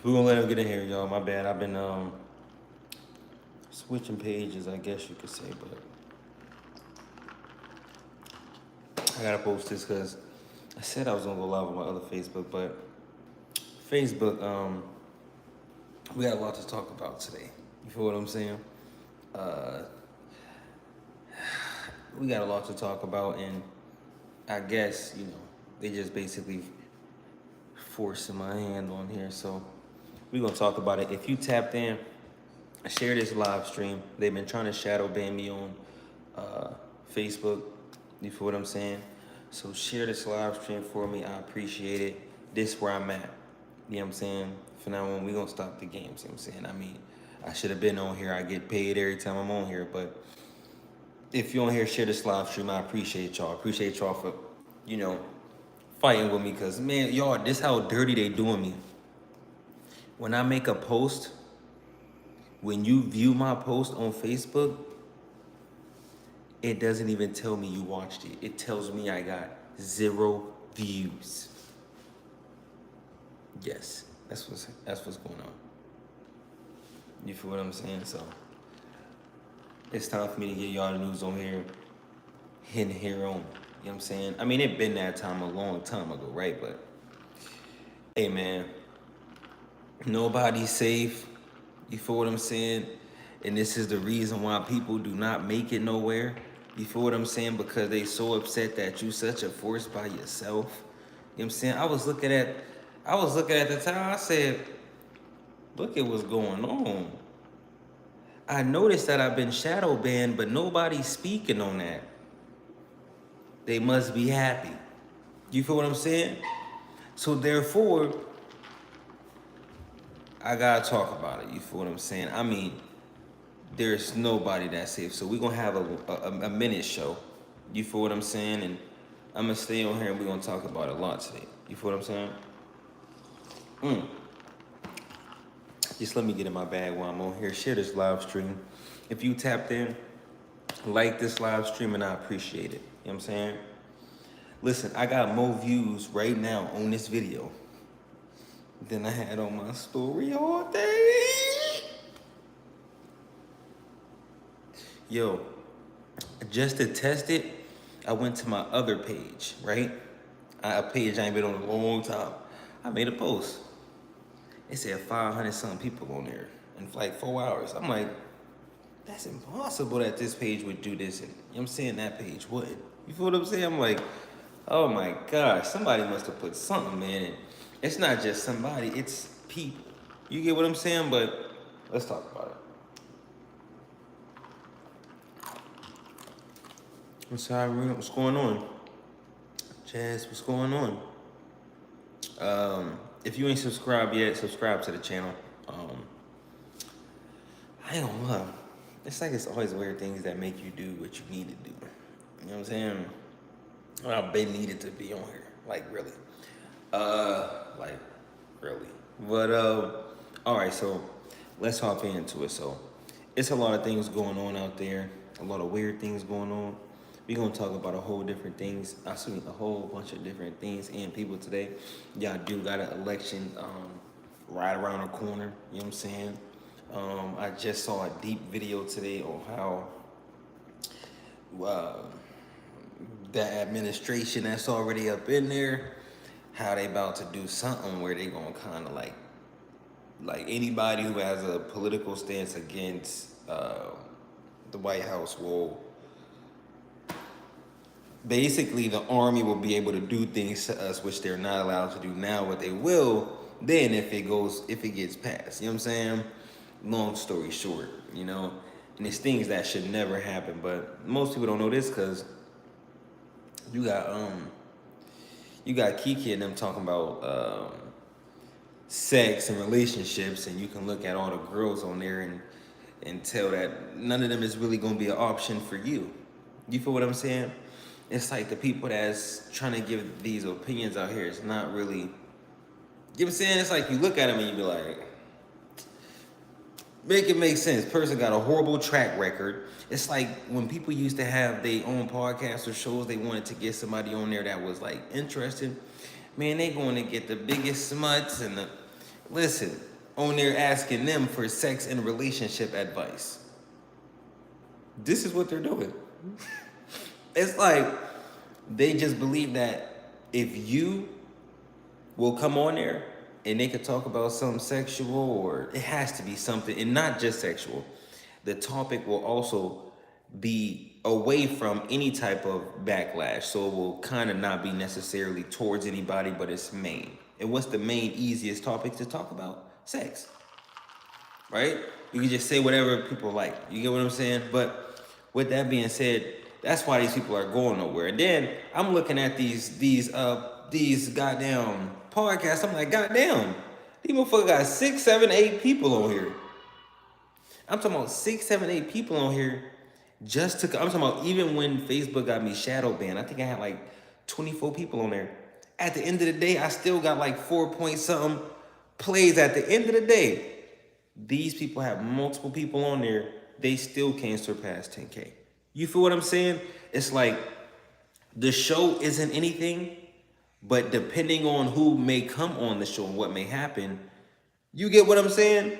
We gonna let him get in here, y'all. My bad. I've been switching pages, I guess you could say, but I gotta post this because I said I was gonna go live on my other Facebook, but Facebook, we got a lot to talk about today. You feel what I'm saying? Uh, we got a lot to talk about, and I guess they just basically forcing my hand on here, so we gonna talk about it. If you tapped in, share this live stream. They've been trying to shadow ban me on Facebook. You feel what I'm saying? So share this live stream for me. I appreciate it. This where I'm at. You know what I'm saying? From now on, we gonna stop the games. You know what I'm saying? I mean, I should have been on here. I get paid every time I'm on here. But if you're on here, share this live stream. I appreciate y'all. Appreciate y'all for, you know, fighting with me. Because, man, y'all, this how dirty they doing me. When I make a post, when you view my post on Facebook, it doesn't even tell me you watched it. It tells me I got 0 views. Yes, that's what's going on. You feel what I'm saying? So it's time for me to get y'all the news on here, hitting here on. You know what I'm saying? I mean, it been that time a long time ago, right? But hey, man, nobody's safe. You feel what I'm saying? And this is the reason why people do not make it nowhere. You feel what I'm saying? Because they so upset that you such a force by yourself. You know what I'm saying? I was looking at the time, I said, look at what's going on. I noticed that I've been shadow banned, but nobody's speaking on that. They must be happy. You feel what I'm saying? So therefore, I gotta talk about it. You feel what I'm saying? I mean, there's nobody that's safe. So we're gonna have a minute show. You feel what I'm saying? And I'm gonna stay on here and we're gonna talk about it a lot today. You feel what I'm saying? Just let me get in my bag while I'm on here. Share this live stream. If you tapped in, like this live stream and I appreciate it. You know what I'm saying? Listen, I got more views right now on this video than I had on my story all day. Yo, just to test it, I went to my other page, right? A page I ain't been on in a long time. I made a post. It said 500 something people on there in like 4 hours. I'm like, that's impossible that this page would do this. And you know what I'm saying? That page wouldn't. You feel what I'm saying? I'm like, oh my gosh, somebody must have put something in it. It's not just somebody, it's people. You get what I'm saying? But let's talk about it. What's happening? What's going on? Jazz, what's going on? If you ain't subscribed yet, subscribe to the channel. I ain't gonna lie. It's like it's always weird things that make you do what you need to do. You know what I'm saying? I've been needed to be on here. Like really. Like really. But all right, so let's hop into it. So it's a lot of things going on out there, a lot of weird things going on. We're gonna talk about a whole bunch of different things and people today. Y'all do got an election right around the corner, you know what I'm saying? I just saw a deep video today on how the administration that's already up in there, how they about to do something where they gonna kind of like anybody who has a political stance against the White House will basically the army will be able to do things to us which they're not allowed to do now, but they will then if it gets passed. You know what I'm saying? Long story short, and it's things that should never happen, but most people don't know this because you got Kiki and them talking about sex and relationships, and you can look at all the girls on there and tell that none of them is really gonna be an option for you. You feel what I'm saying? It's like the people that's trying to give these opinions out here, it's not really, you know what I'm saying? It's like you look at them and you be like, make it make sense. Person got a horrible track record. It's like when people used to have their own podcasts or shows, they wanted to get somebody on there that was like interested. Man, they going to get the biggest smuts and listen, on there asking them for sex and relationship advice. This is what they're doing. It's like they just believe that if you will come on there and they could talk about something sexual, or it has to be something, and not just sexual. The topic will also be away from any type of backlash. So it will kind of not be necessarily towards anybody, but it's main. And what's the main easiest topic to talk about? Sex. Right? You can just say whatever people like. You get what I'm saying? But with that being said, that's why these people are going nowhere. And then I'm looking at these goddamn podcasts. I'm like, goddamn, these motherfuckers got 6, 7, 8 people on here. I'm talking about 6, 7, 8 people on here just to. I'm talking about even when Facebook got me shadow banned. I think I had like 24 people on there. At the end of the day, I still got like 4 point something plays. At the end of the day, these people have multiple people on there. They still can't surpass 10K. You feel what I'm saying? It's like the show isn't anything, but depending on who may come on the show and what may happen, you get what I'm saying?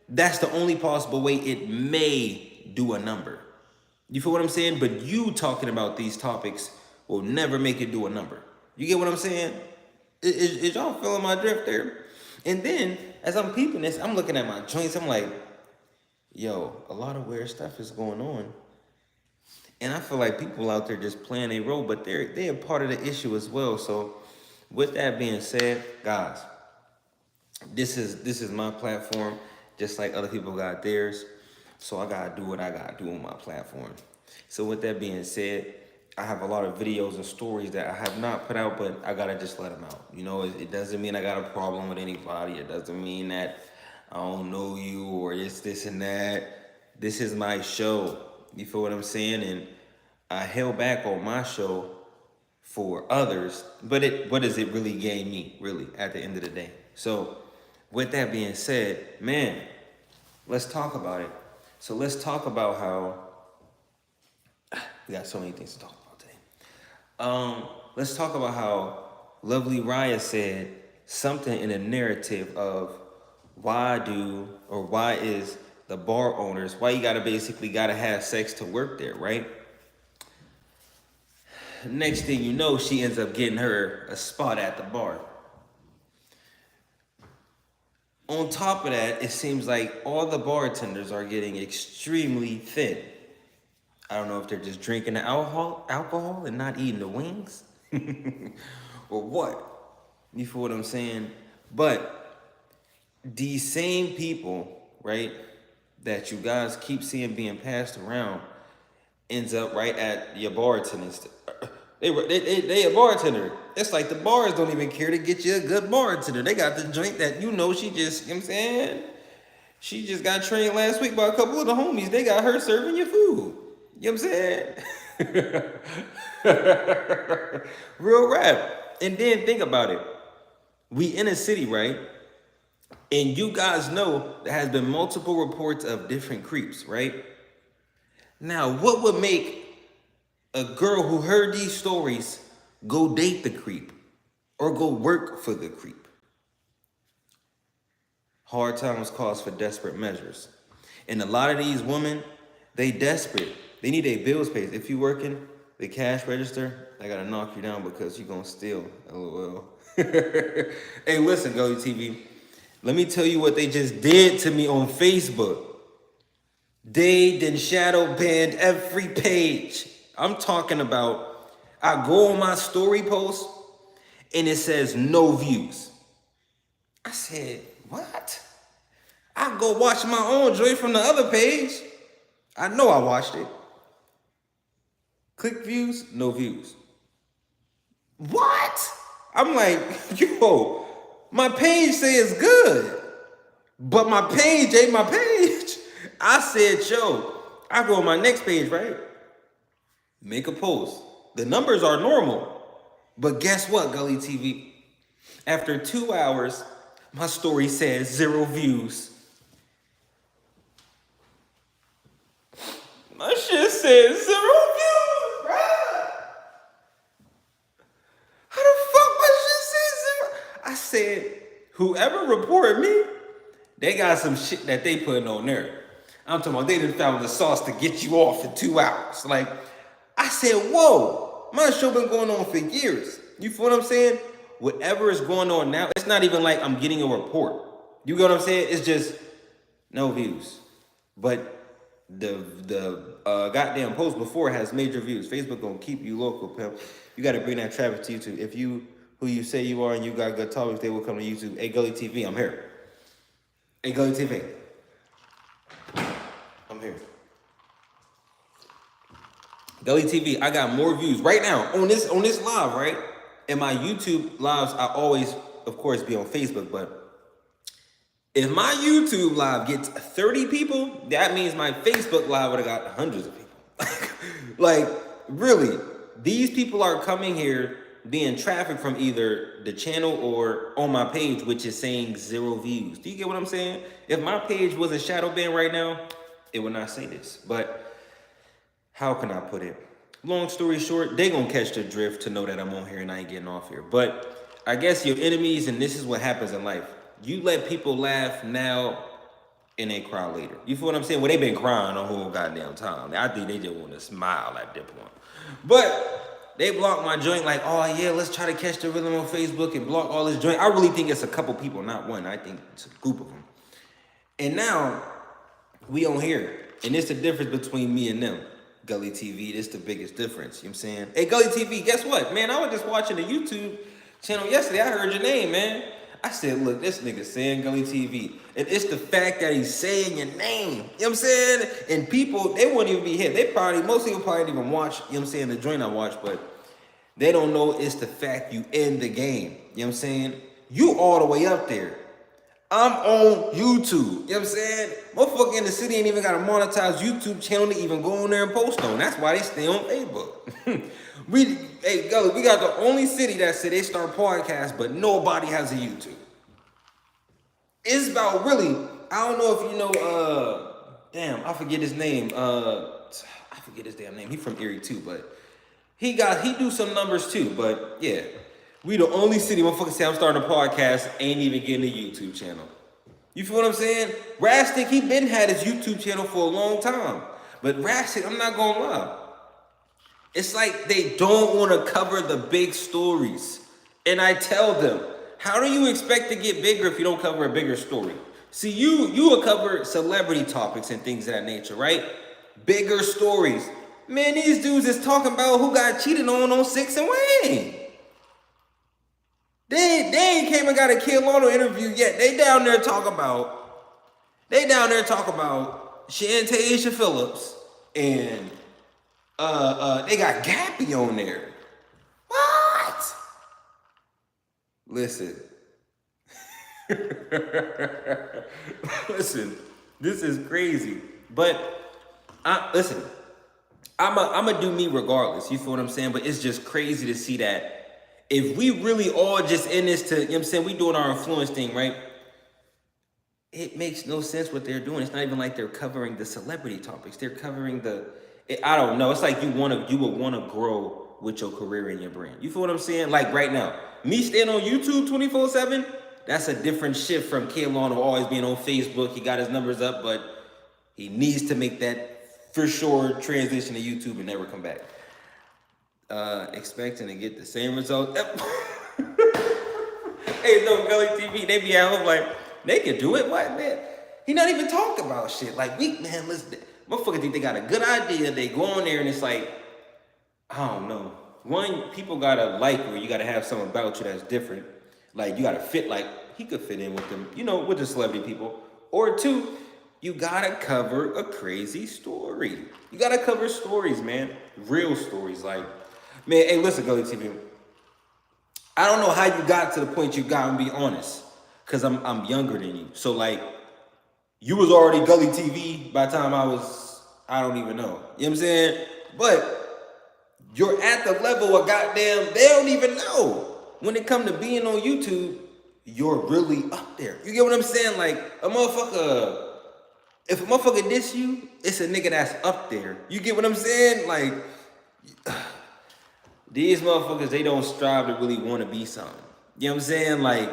That's the only possible way it may do a number. You feel what I'm saying? But you talking about these topics will never make it do a number. You get what I'm saying? Is y'all feeling my drift there? And then, as I'm peeping this, I'm looking at my joints. I'm like, yo, a lot of weird stuff is going on. And I feel like people out there just playing a role, but they're part of the issue as well. So with that being said, guys, this is my platform, just like other people got theirs. So I gotta do what I gotta do on my platform. So with that being said, I have a lot of videos and stories that I have not put out, but I gotta just let them out. You know, it doesn't mean I got a problem with anybody. It doesn't mean that I don't know you or it's this and that. This is my show. You feel what I'm saying? And I held back on my show for others, but what does it really gain me, really, at the end of the day? So with that being said, man, let's talk about it. So let's talk about how we got so many things to talk about today. Let's talk about how Lovely Raya said something in a narrative of why is the bar owners, why you gotta have sex to work there, right? Next thing you know, she ends up getting her a spot at the bar. On top of that, it seems like all the bartenders are getting extremely thin. I don't know if they're just drinking the alcohol and not eating the wings or what. You feel what I'm saying? But these same people, right, that you guys keep seeing being passed around ends up right at your bartenders. They a bartender. It's like the bars don't even care to get you a good bartender. They got the joint that she just, you know what I'm saying? She just got trained last week by a couple of the homies. They got her serving your food. You know what I'm saying? Real rap. And then think about it. We in a city, right? And you guys know there has been multiple reports of different creeps, right? Now, what would make a girl who heard these stories go date the creep or go work for the creep? Hard times calls for desperate measures. And a lot of these women, they desperate. They need their bills paid. If you working the cash register, I gotta knock you down because you're gonna steal. LOL. Hey, listen, Gully TV. Let me tell you what they just did to me on Facebook. They then shadow banned every page. I'm talking about, I go on my story post and it says no views. I said, what? I go watch my own joint from the other page. I know I watched it. Click views, no views. What? I'm like, yo, my page says good, but my page ain't my page. I said, yo, I go on my next page, right? Make a post. The numbers are normal, but guess what, Gully TV? After 2 hours, my story says 0 views. My shit says 0 views, bruh. How the fuck my shit say 0? I said, whoever reported me, They got some shit that they putting on there. I'm talking about they done found the sauce to get you off in 2 hours. Like, I said, whoa, my show been going on for years. You feel what I'm saying? Whatever is going on now, it's not even like I'm getting a report. You get what I'm saying? It's just no views. But the goddamn post before has major views. Facebook gonna keep you local, pimp. You gotta bring that traffic to YouTube. If you who you say you are and you got good topics, they will come to YouTube. Hey, Gully TV, I'm here. Hey, Gully TV, I'm here. Gully TV, I got more views right now on this live, right? In my YouTube lives, I always, of course, be on Facebook, but if my YouTube live gets 30 people, that means my Facebook live would have got hundreds of people. Like, really, these people are coming here being trafficked from either the channel or on my page, which is saying 0 views. Do you get what I'm saying? If my page was a shadow ban right now, it would not say this. But how can I put it? Long story short, they gonna catch the drift to know that I'm on here and I ain't getting off here. But I guess your enemies, and this is what happens in life. You let people laugh now and they cry later. You feel what I'm saying? Well, they been crying the whole goddamn time. I think they just want to smile at that point. But they blocked my joint like, oh yeah, let's try to catch the rhythm on Facebook and block all this joint. I really think it's a couple people, not one. I think it's a group of them. And now we on here. And it's the difference between me and them. Gully TV, this the biggest difference. You know what I'm saying? Hey, Gully TV, guess what? Man, I was just watching the YouTube channel yesterday. I heard your name, man. I said, look, this nigga saying Gully TV. And it's the fact that he's saying your name. You know what I'm saying? And people, they won't even be here. Most people probably didn't even watch, you know what I'm saying, the joint I watch, but they don't know it's the fact you in the game. You know what I'm saying? You all the way up there. I'm on YouTube. You know what I'm saying? Motherfucker in the city ain't even got a monetized YouTube channel to even go on there and post on. That's why they stay on Facebook. Hey, Gully, we got the only city that said they start podcasts, but nobody has a YouTube. It's about really, I don't know if you know, damn, I forget his name. I forget his damn name. He from Erie too, but he do some numbers too, but yeah. We the only city motherfuckers say I'm starting a podcast, ain't even getting a YouTube channel. You feel what I'm saying? Rastic, he been had his YouTube channel for a long time. But Rastic, I'm not gonna lie. It's like they don't want to cover the big stories. And I tell them, how do you expect to get bigger if you don't cover a bigger story? See, you will cover celebrity topics and things of that nature, right? Bigger stories. Man, these dudes is talking about who got cheated on 6 and Wayne. They ain't came and got a LANO interview yet. They down there talk about Shantasia Phillips and they got Gappy on there. What? Listen. Listen, this is crazy. But listen, I'ma do me regardless. You feel what I'm saying? But it's just crazy to see that if we really all just in this to, you know what I'm saying, we doing our influence thing, right? It makes no sense what they're doing. It's not even like they're covering the celebrity topics. They're covering I don't know. It's like you would want to grow with your career and your brand. You feel what I'm saying? Like right now, me staying on YouTube 24/7, that's a different shift from LANO always being on Facebook. He got his numbers up, but he needs to make that for sure transition to YouTube and never come back. Expecting to get the same result. Hey, no, Gully TV, they be out like, they can do it. What, man? He not even talking about shit. Like, listen, motherfuckers think they got a good idea. They go on there and it's like, I don't know. One, people gotta like you. You gotta have something about you that's different. Like, you gotta fit, like, he could fit in with them, you know, with the celebrity people. Or two, you gotta cover a crazy story. You gotta cover stories, man. Real stories, like, man, hey, listen, Gully TV. I don't know how you got to the point you got, and be honest, because I'm younger than you. So, like, you was already Gully TV by the time I don't even know. You know what I'm saying? But you're at the level of goddamn, they don't even know. When it come to being on YouTube, you're really up there. You get what I'm saying? Like, if a motherfucker diss you, it's a nigga that's up there. You get what I'm saying? Like, these motherfuckers, they don't strive to really want to be something. You know what I'm saying? Like,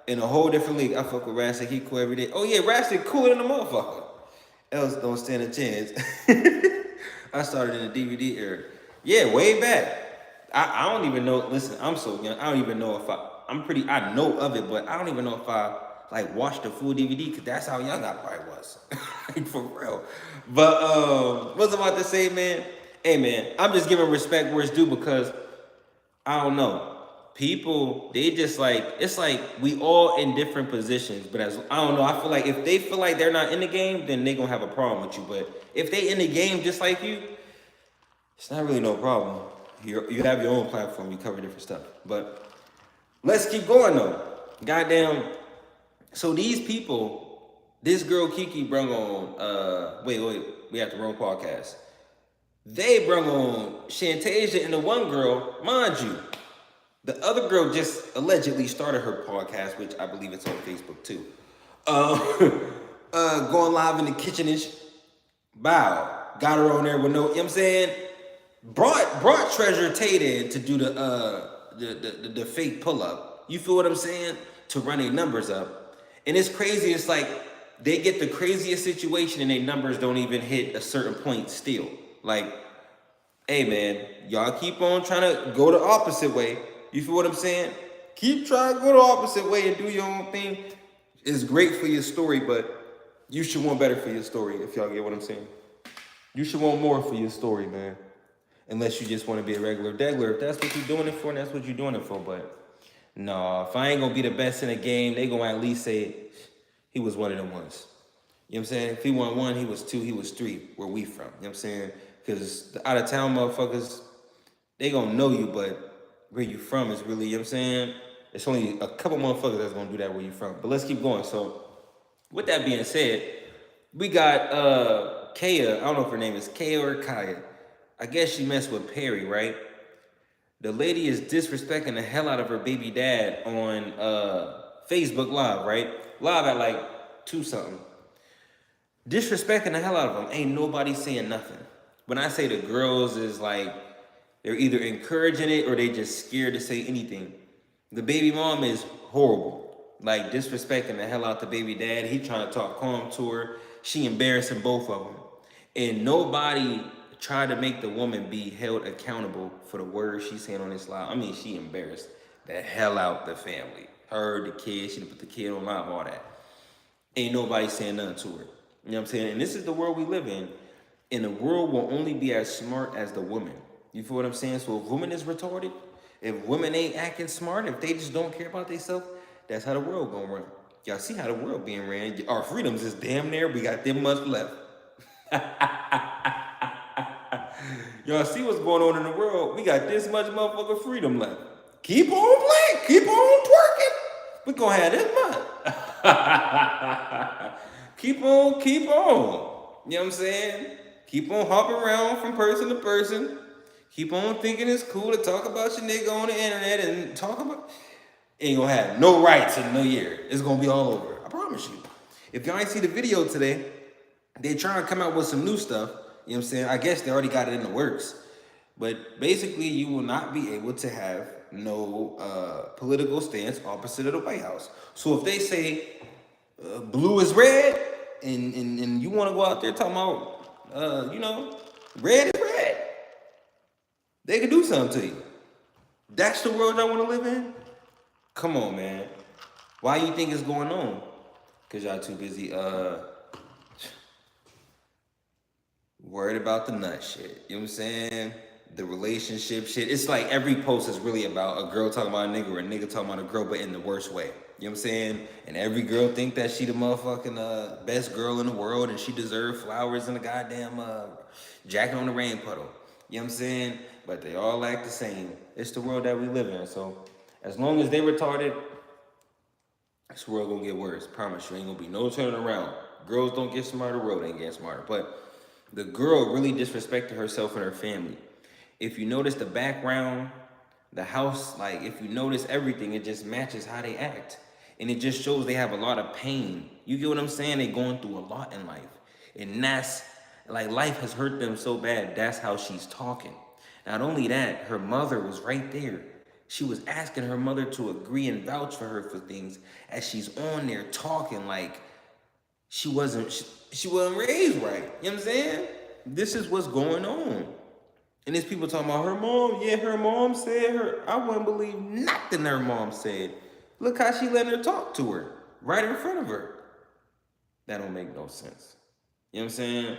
in a whole different league. I fuck with Rastic, he cool every day. Oh yeah, Rastic cooler than a motherfucker. Else don't stand a chance. I started in the DVD era. Yeah, way back. I don't even know. Listen, I'm so young. I don't even know if I know of it, but I don't even know if I like watched the full DVD because that's how young I probably was. Like, for real. But what's I about to say, man? Hey, man, I'm just giving respect where it's due because I don't know. People, they just like, it's like we all in different positions, but as I don't know, I feel like if they feel like they're not in the game, then they gonna have a problem with you. But if they in the game just like you, it's not really no problem. You have your own platform, you cover different stuff. But let's keep going though. Goddamn. So these people, this girl Kiki brung on, wait, we have the wrong podcast. They brung on Shantasia and the one girl, mind you. The other girl just allegedly started her podcast, which I believe it's on Facebook too. Going live in the kitchen and bow. Got her on there with no, you know what I'm saying? Brought Treasure Tate in to do the fake pull-up. You feel what I'm saying? To run their numbers up. And it's crazy, it's like they get the craziest situation and their numbers don't even hit a certain point still. Like, hey man, y'all keep on trying to go the opposite way. You feel what I'm saying? Keep trying to go the opposite way and do your own thing. It's great for your story, but you should want better for your story, if y'all get what I'm saying. You should want more for your story, man. Unless you just want to be a regular degler. If that's what you're doing it for, that's what you're doing it for. But no, if I ain't going to be the best in the game, they going to at least say he was one of them ones. You know what I'm saying? If he won one, he was two, he was three, where we from. You know what I'm saying? Because the out-of-town motherfuckers, they going to know you, but where you from is really, you know what I'm saying? It's only a couple motherfuckers that's gonna do that where you from. But let's keep going. So, with that being said, we got Kaya. I don't know if her name is Kaya or Kaya. I guess she messed with Perry, right? The lady is disrespecting the hell out of her baby dad on Facebook Live, right? Live at like 2 something. Disrespecting the hell out of them. Ain't nobody saying nothing. When I say the girls is like, they're either encouraging it or they just scared to say anything. The baby mom is horrible. Like, disrespecting the hell out the baby dad. He trying to talk calm to her. She embarrassing both of them. And nobody tried to make the woman be held accountable for the words she's saying on this live. I mean, she embarrassed the hell out the family. Her, the kid, she put the kid on live, all that. Ain't nobody saying nothing to her. You know what I'm saying? And this is the world we live in. And the world will only be as smart as the woman. You feel what I'm saying? So if women is retarded, if women ain't acting smart, if they just don't care about themselves, that's how the world gonna run. Y'all see how the world being ran. Our freedoms is damn near, we got them much left. Y'all see what's going on in the world? We got this much motherfucking freedom left. Keep on playing, keep on twerking. We gonna have this much. Keep on. You know what I'm saying? Keep on hopping around from person to person. Keep on thinking it's cool to talk about your nigga on the internet and talk about... Ain't gonna have no rights in no year. It's gonna be all over. I promise you. If y'all ain't see the video today, they trying to come out with some new stuff. You know what I'm saying? I guess they already got it in the works. But basically, you will not be able to have no political stance opposite of the White House. So if they say blue is red, and you want to go out there talking about, red is red, they can do something to you. That's the world I want to live in? Come on, man. Why you think it's going on? Because y'all too busy worried about the nut shit. You know what I'm saying? The relationship shit. It's like every post is really about a girl talking about a nigga or a nigga talking about a girl, but in the worst way. You know what I'm saying? And every girl think that she the motherfucking best girl in the world and she deserve flowers and a goddamn jacket on the rain puddle. You know what I'm saying? But they all act the same. It's the world that we live in. So as long as they retarded, this world gonna get worse. Promise you, ain't gonna be no turning around. Girls don't get smarter, the world ain't getting smarter. But the girl really disrespected herself and her family. If you notice the background, the house, like if you notice everything, it just matches how they act. And it just shows they have a lot of pain. You get what I'm saying? They're going through a lot in life. And that's, like, life has hurt them so bad, that's how she's talking. Not only that, her mother was right there She was asking her mother to agree and vouch for her for things as she's on there talking like she wasn't raised right. You know what I'm saying? This is what's going on. And there's people talking about her mom. Yeah, her mom said her. I wouldn't believe nothing her mom said. Look how she let her talk to her right in front of her. That don't make no sense. You know what I'm saying?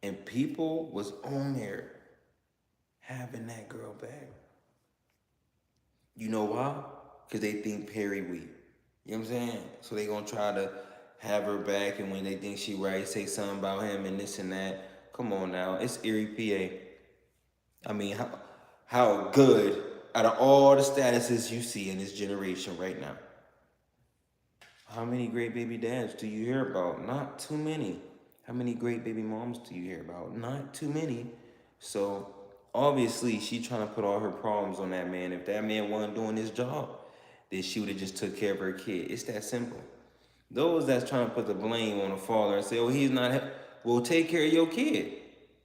And people was on there having that girl back. You know why? Because they think Perry weak. You know what I'm saying? So they gonna try to have her back, and when they think she right, say something about him and this and that. Come on now, it's Erie, PA. I mean, how good out of all the statuses you see in this generation right now? How many great baby dads do you hear about? Not too many. How many great baby moms do you hear about? Not too many. So obviously she trying to put all her problems on that man. If that man wasn't doing his job, then she would have just took care of her kid. It's that simple. Those that's trying to put the blame on the father and say, oh, he's not, well, take care of your kid.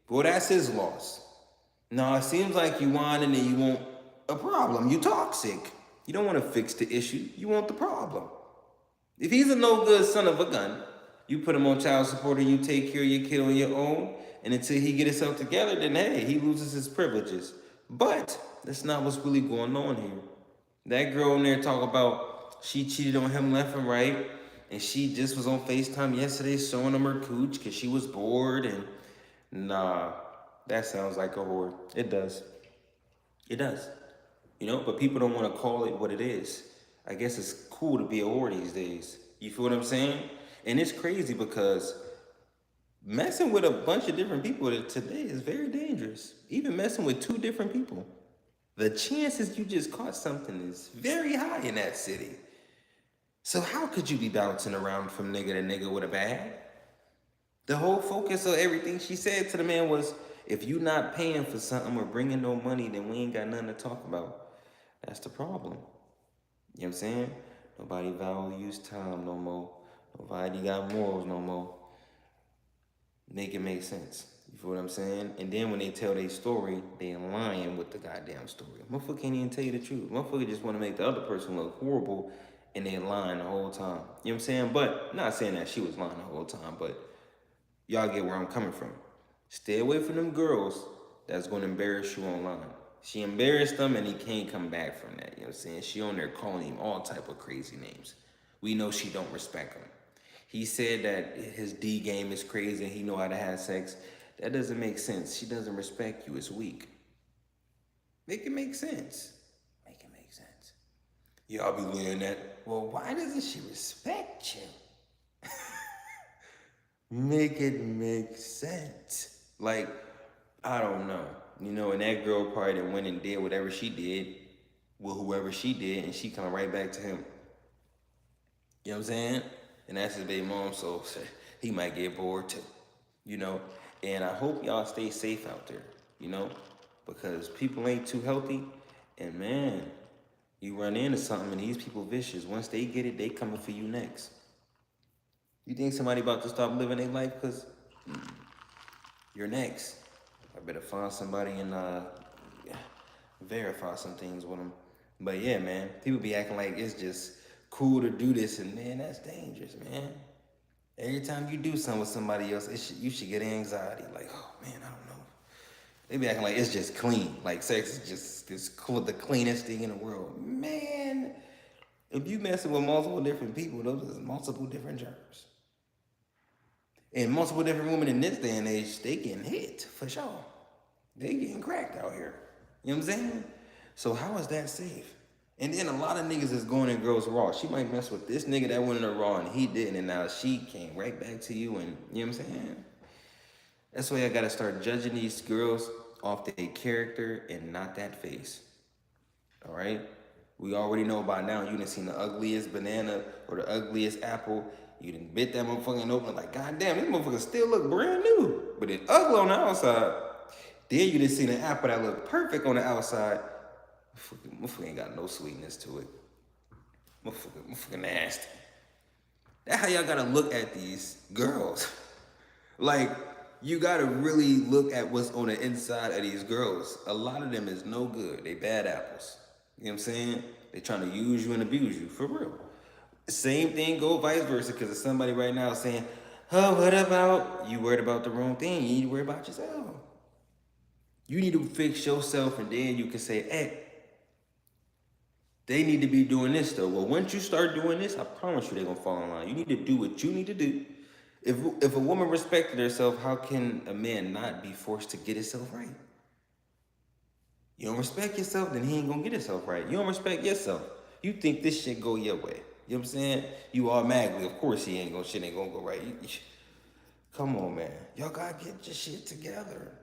Well, that's his loss. Now, it seems like you whining and you want a problem. You toxic. You don't want to fix the issue. You want the problem. If he's a no good son of a gun, you put him on child support and you take care of your kid on your own, and until he get himself together, then hey, he loses his privileges. But that's not what's really going on here. That girl in there talk about she cheated on him left and right, and she just was on FaceTime yesterday showing him her cooch because she was bored, and nah, that sounds like a whore. It does. It does. You know, but people don't want to call it what it is. I guess it's cool to be a whore these days. You feel what I'm saying? And it's crazy because messing with a bunch of different people today is very dangerous. Even messing with two different people. The chances you just caught something is very high in that city. So how could you be bouncing around from nigga to nigga with a bag? The whole focus of everything she said to the man was, if you not paying for something or bringing no money, then we ain't got nothing to talk about. That's the problem. You know what I'm saying? Nobody values time no more. Nobody got morals no more. Make it make sense. You feel what I'm saying? And then when they tell their story, they lying with the goddamn story. Motherfucker can't even tell you the truth. Motherfucker just want to make the other person look horrible, and they lying the whole time. You know what I'm saying? But not saying that she was lying the whole time, but y'all get where I'm coming from. Stay away from them girls that's going to embarrass you online. She embarrassed them and he can't come back from that. You know what I'm saying? She on there calling him all type of crazy names. We know she don't respect him. He said that his D game is crazy and he know how to have sex. That doesn't make sense. She doesn't respect you. It's weak. Make it make sense. Make it make sense. Y'all be wearing that. Well, why doesn't she respect you? Make it make sense. Like, I don't know. You know, and that girl probably done went and did whatever she did with whoever she did, and she come right back to him. You know what I'm saying? And that's his baby mom, so he might get bored too. You know? And I hope y'all stay safe out there, you know? Because people ain't too healthy, and man, you run into something and these people vicious. Once they get it, they coming for you next. You think somebody about to stop living their life because you're next. I better find somebody and verify some things with them. But yeah, man, people be acting like it's just cool to do this, and man, that's dangerous, man. Every time you do something with somebody else, you should get anxiety. Like, oh man, I don't know. They be acting like it's just clean. Like sex is just the cleanest thing in the world. Man, if you messing with multiple different people, those are multiple different germs. And multiple different women in this day and age, they getting hit, for sure. They getting cracked out here. You know what I'm saying? So how is that safe? And then a lot of niggas is going in girls raw. She might mess with this nigga that went in her raw and he didn't, and now she came right back to you, and you know what I'm saying? That's why I gotta start judging these girls off their character and not that face. All right? We already know by now you done seen the ugliest banana or the ugliest apple. You done bit that motherfucker open like, God damn, this motherfucker still look brand new. But it's ugly on the outside. Then you done seen an apple that look perfect on the outside. Motherfucker ain't got no sweetness to it. Motherfucker nasty. That's how y'all gotta look at these girls. Like, you gotta really look at what's on the inside of these girls. A lot of them is no good. They bad apples. You know what I'm saying? They trying to use you and abuse you, for real. Same thing go vice versa, because there's somebody right now saying, oh, what about, you worried about the wrong thing, you need to worry about yourself. You need to fix yourself, and then you can say, hey, they need to be doing this though. Well, once you start doing this, I promise you they're gonna fall in line. You need to do what you need to do. If a woman respected herself, how can a man not be forced to get himself right? You don't respect yourself, then he ain't gonna get himself right. You don't respect yourself. You think this shit go your way. You know what I'm saying? You automatically, of course, shit ain't gonna go right. Come on, man. Y'all gotta get your shit together.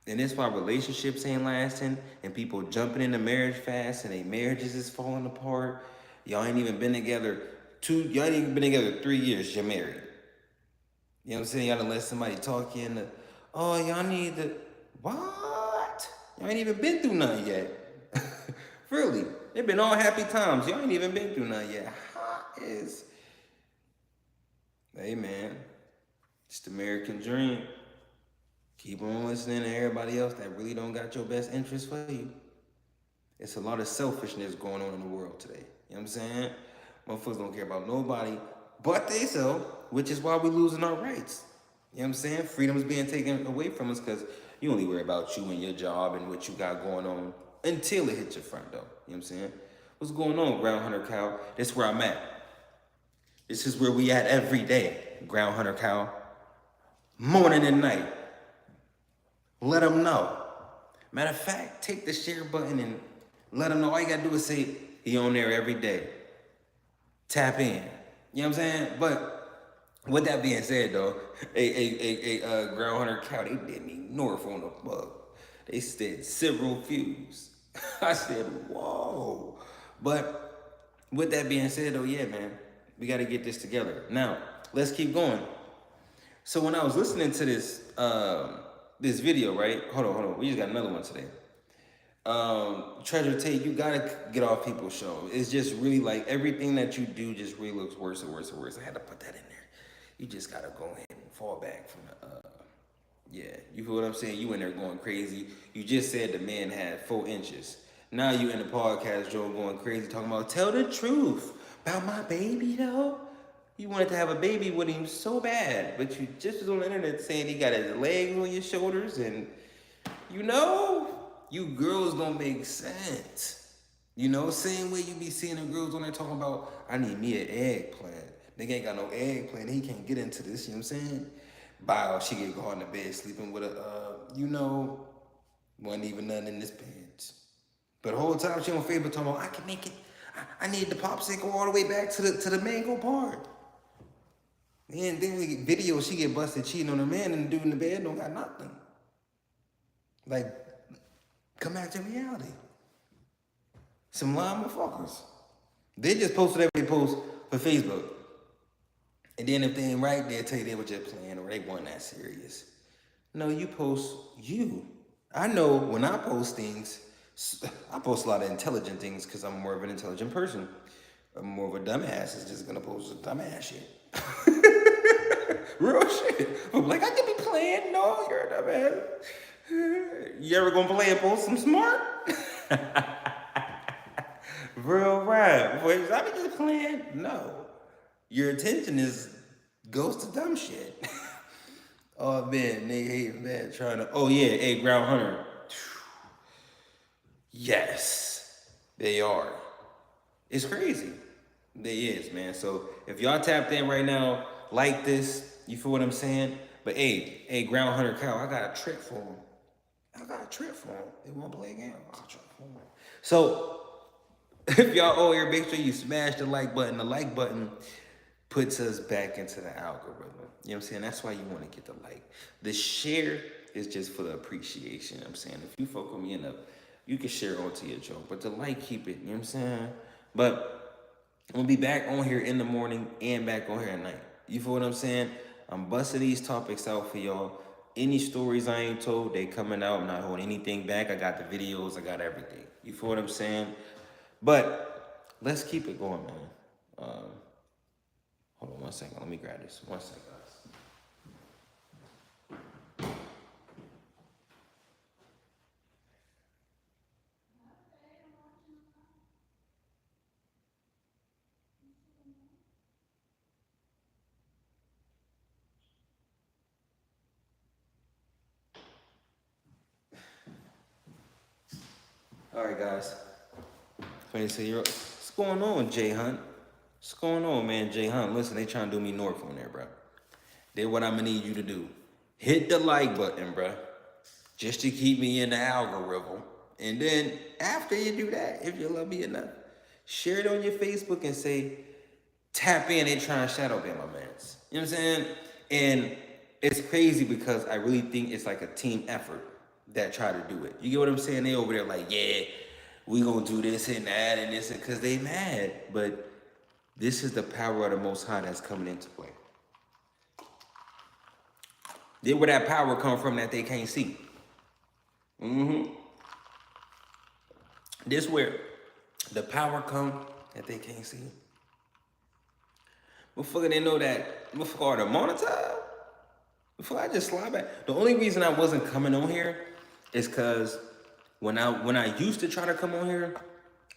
And that's why relationships ain't lasting and people jumping into marriage fast and their marriages is falling apart. Y'all ain't even been together y'all ain't even been together 3 years, you're married. You know what I'm saying? Y'all done let somebody talk you into, oh, y'all need to, what? Y'all ain't even been through nothing yet. Really. They've been all happy times. Y'all ain't even been through nothing yet. How is, hey man, it's the American dream. Keep on listening to everybody else that really don't got your best interest for you. It's a lot of selfishness going on in the world today. You know what I'm saying? Motherfuckers don't care about nobody but themselves, which is why we losing our rights. You know what I'm saying? Freedom's being taken away from us because you only worry about you and your job and what you got going on until it hits your front door. You know what I'm saying? What's going on, Ground Hunter Cow? This where I'm at. This is where we at every day, Ground Hunter Cow. Morning and night. Let them know. Matter of fact, take the share button and let them know. All you gotta do is say, he on there every day. Tap in. You know what I'm saying? But with that being said, though, Ground Hunter Cow, they didn't ignore on the bug. They said several views. I said, whoa. But with that being said, though, yeah, man, we got to get this together. Now, let's keep going. So when I was listening to this video, right? Hold on. We just got another one today. Treasure Tate, you gotta get off people's show. It's just really like everything that you do just really looks worse and worse and worse. I had to put that in there. You just gotta go ahead and fall back from the yeah, you feel what I'm saying? You in there going crazy. You just said the man had 4 inches. Now you in the podcast show going crazy talking about tell the truth about my baby though. You wanted to have a baby with him so bad, but you just was on the internet saying he got his legs on your shoulders and you know, you girls don't make sense. You know, same way you be seeing the girls on there talking about, I need me an eggplant. Nigga ain't got no eggplant. He can't get into this, you know what I'm saying? Bow, she get going to bed sleeping with a, you know, wasn't even nothing in this pants. But the whole time she on Facebook talking about, I can make it, I need the popsicle all the way back to the mango part. And then we get videos, she get busted cheating on her man and the dude in the bed don't got nothing. Like, come back to reality. Some lying motherfuckers. They just posted every post for Facebook. And then if they ain't right, they'll tell you they were just playing or they weren't that serious. No, you post you. I know when I post things, I post a lot of intelligent things because I'm more of an intelligent person. I'm more of a dumbass is just gonna post dumbass shit. Real shit. I'm like, I could be playing. No, you're a dumbass. You ever gonna play and post some smart? Real rap. Boys, I be just playing. No. Your attention goes to dumb shit. Oh man, they hate man trying to. Oh yeah, hey Ground Hunter. Yes, they are. It's crazy. They is, man. So if y'all tapped in right now, like this, you feel what I'm saying? But hey, Ground Hunter Cow, I got a trick for him. They won't play again. I got a trick for him. So if y'all over here, make sure you smash the like button. The like button puts us back into the algorithm. You know what I'm saying? That's why you want to get the like. The share is just for the appreciation. You know what I'm saying? If you fuck with me enough, you can share onto your joke. But the like, keep it. You know what I'm saying? But I'm going to be back on here in the morning and back on here at night. You feel what I'm saying? I'm busting these topics out for y'all. Any stories I ain't told, they coming out. I'm not holding anything back. I got the videos. I got everything. You feel what I'm saying? But let's keep it going, man. Hold on 1 second. Let me grab this. 1 second, guys. All right, guys. 26-year-old. What's going on, Jay Hunt? What's going on, man, Jay Hunt? Listen, they trying to do me north on there, bro. Then what I'm gonna need you to do, hit the like button, bro, just to keep me in the algorithm. And then after you do that, if you love me enough, share it on your Facebook and say, tap in, they trying to shadow ban my mans. You know what I'm saying? And it's crazy because I really think it's like a team effort that try to do it. You get what I'm saying? They over there like, yeah, we gonna do this and that and this, because they mad. But this is the power of the Most High that's coming into play. Then where that power come from that they can't see. This where the power come that they can't see. Motherfucker, they know that motherfucker to monetize. Before I just slide back. The only reason I wasn't coming on here is because when I used to try to come on here,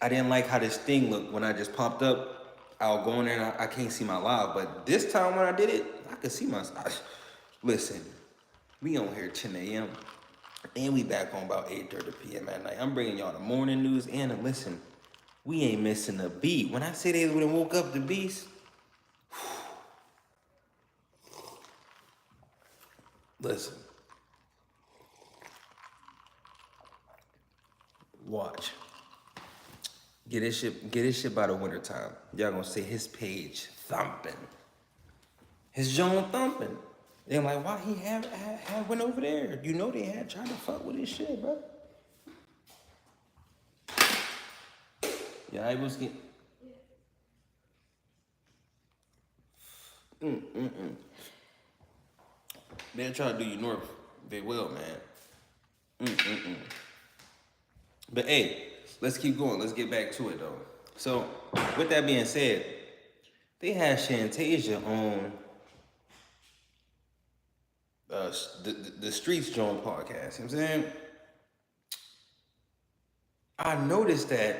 I didn't like how this thing looked when I just popped up. I'll go in there and I can't see my live. But this time when I did it, I could see my. Listen, we on here 10 a.m. and we back on about 8:30 p.m. at night. I'm bringing y'all the morning news and listen, we ain't missing a beat. When I say they would have woke up the beast, listen, watch. Get this shit by the winter time. Y'all gonna say his page thumping. His Joan thumping. They're like, why he have went over there? You know they had tried to fuck with his shit, bro. Yeah, I was getting. They're trying to do you north very well, man. But hey, let's keep going. Let's get back to it though. So, with that being said, they had Shantasia on the Streets Joan podcast. You know what I'm saying? I noticed that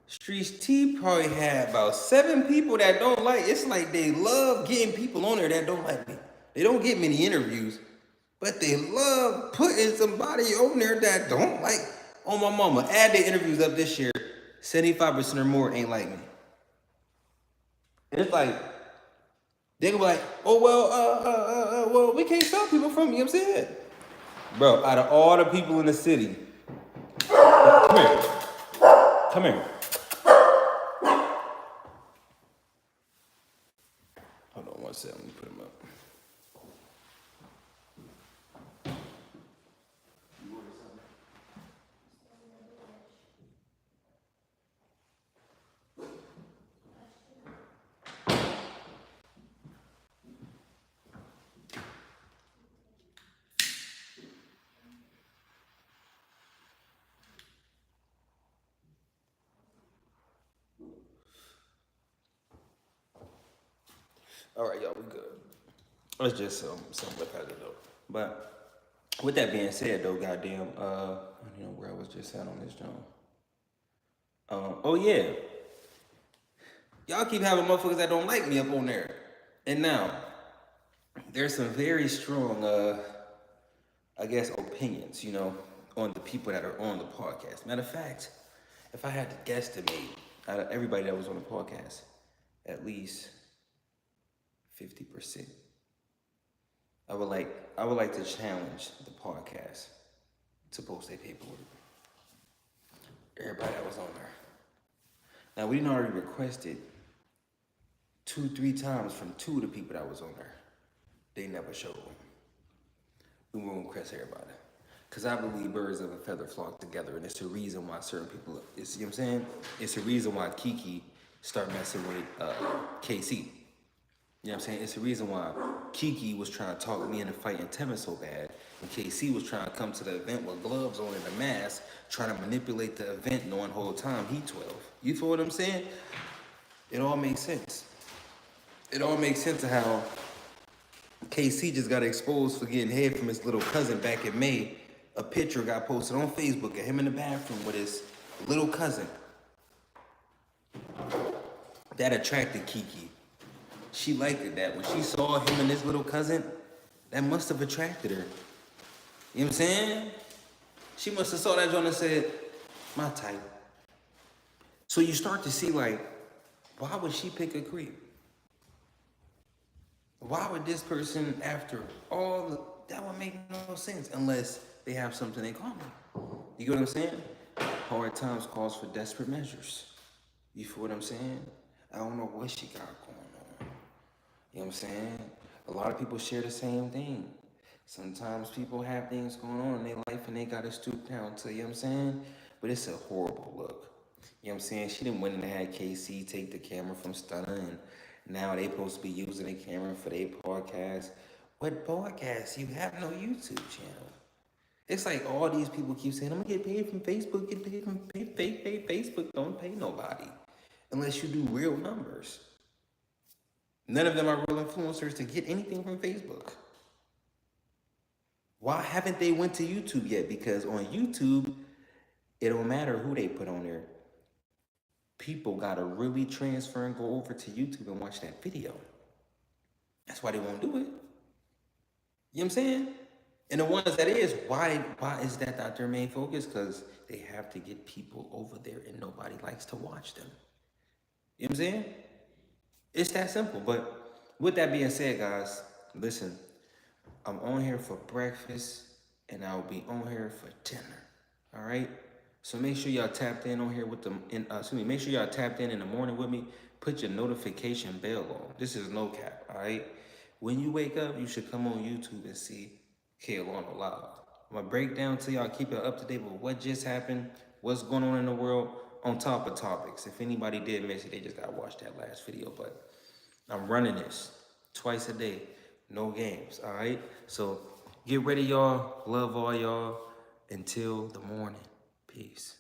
Streets T probably had about 7 people that don't like. It's like they love getting people on there that don't like me. They don't get many interviews, but they love putting somebody on there that don't like. Oh my mama, add their interviews up this year. 75% or more ain't like me. And it's like they go like, oh well, we can't stop people from you. You know what I'm saying, bro. Out of all the people in the city, come here, come here. Hold on one second. Let me put him up. All right, y'all, we good. It's just some repetitive though. But with that being said, though, goddamn, I don't know where I was just at on this joint. Oh yeah, y'all keep having motherfuckers that don't like me up on there, and now there's some very strong, I guess, opinions, you know, on the people that are on the podcast. Matter of fact, if I had to guesstimate out of everybody that was on the podcast, at least 50%. I would like to challenge the podcast to post their paperwork. Everybody that was on there. Now we didn't already requested 2-3 times from 2 of the people that was on there. They never showed them. We won't request everybody. Cause I believe birds of a feather flock together, and it's the reason why certain people, you know what I'm saying? It's the reason why Kiki start messing with KC. You know what I'm saying? It's the reason why Kiki was trying to talk me into fighting Tevin so bad, and KC was trying to come to the event with gloves on and a mask, trying to manipulate the event knowing the whole time he 12. You feel what I'm saying? It all makes sense. It all makes sense of how KC just got exposed for getting head from his little cousin back in May. A picture got posted on Facebook of him in the bathroom with his little cousin. That attracted Kiki. She liked it that when she saw him and his little cousin, that must have attracted her. You know what I'm saying? She must have saw that joint and said, My type. So you start to see like, why would she pick a creep? Why would this person, after all, that would make no sense unless they have something in common. You get what I'm saying? Hard times calls for desperate measures. You feel what I'm saying? I don't know what she got going on. You know what I'm saying? A lot of people share the same thing. Sometimes people have things going on in their life and they gotta stoop down to, you know what I'm saying? But it's a horrible look. You know what I'm saying? She didn't win and had KC take the camera from Stunner, and now they supposed to be using the camera for their podcast. What podcast? You have no YouTube channel. It's like all these people keep saying, I'm gonna get paid from Facebook, get paid from Facebook. Don't pay nobody unless you do real numbers. None of them are real influencers to get anything from Facebook. Why haven't they went to YouTube yet? Because on YouTube, it don't matter who they put on there. People gotta really transfer and go over to YouTube and watch that video. That's why they won't do it. You know what I'm saying? And the ones that is, why is that not their main focus? Because they have to get people over there and nobody likes to watch them. You know what I'm saying? It's that simple. But with that being said, guys, listen, I'm on here for breakfast and I'll be on here for dinner. All right? So make sure y'all tapped in on here with them. Make sure y'all tapped in the morning with me. Put your notification bell on. This is no cap, all right? When you wake up, you should come on YouTube and see LANO Live. I'm gonna break down to y'all, keep it up to date with what just happened, what's going on in the world, on top of topics. If anybody did miss it, they just gotta watch that last video. But I'm running this twice a day, no games, all right? So get ready, y'all. Love all y'all. Until the morning. Peace.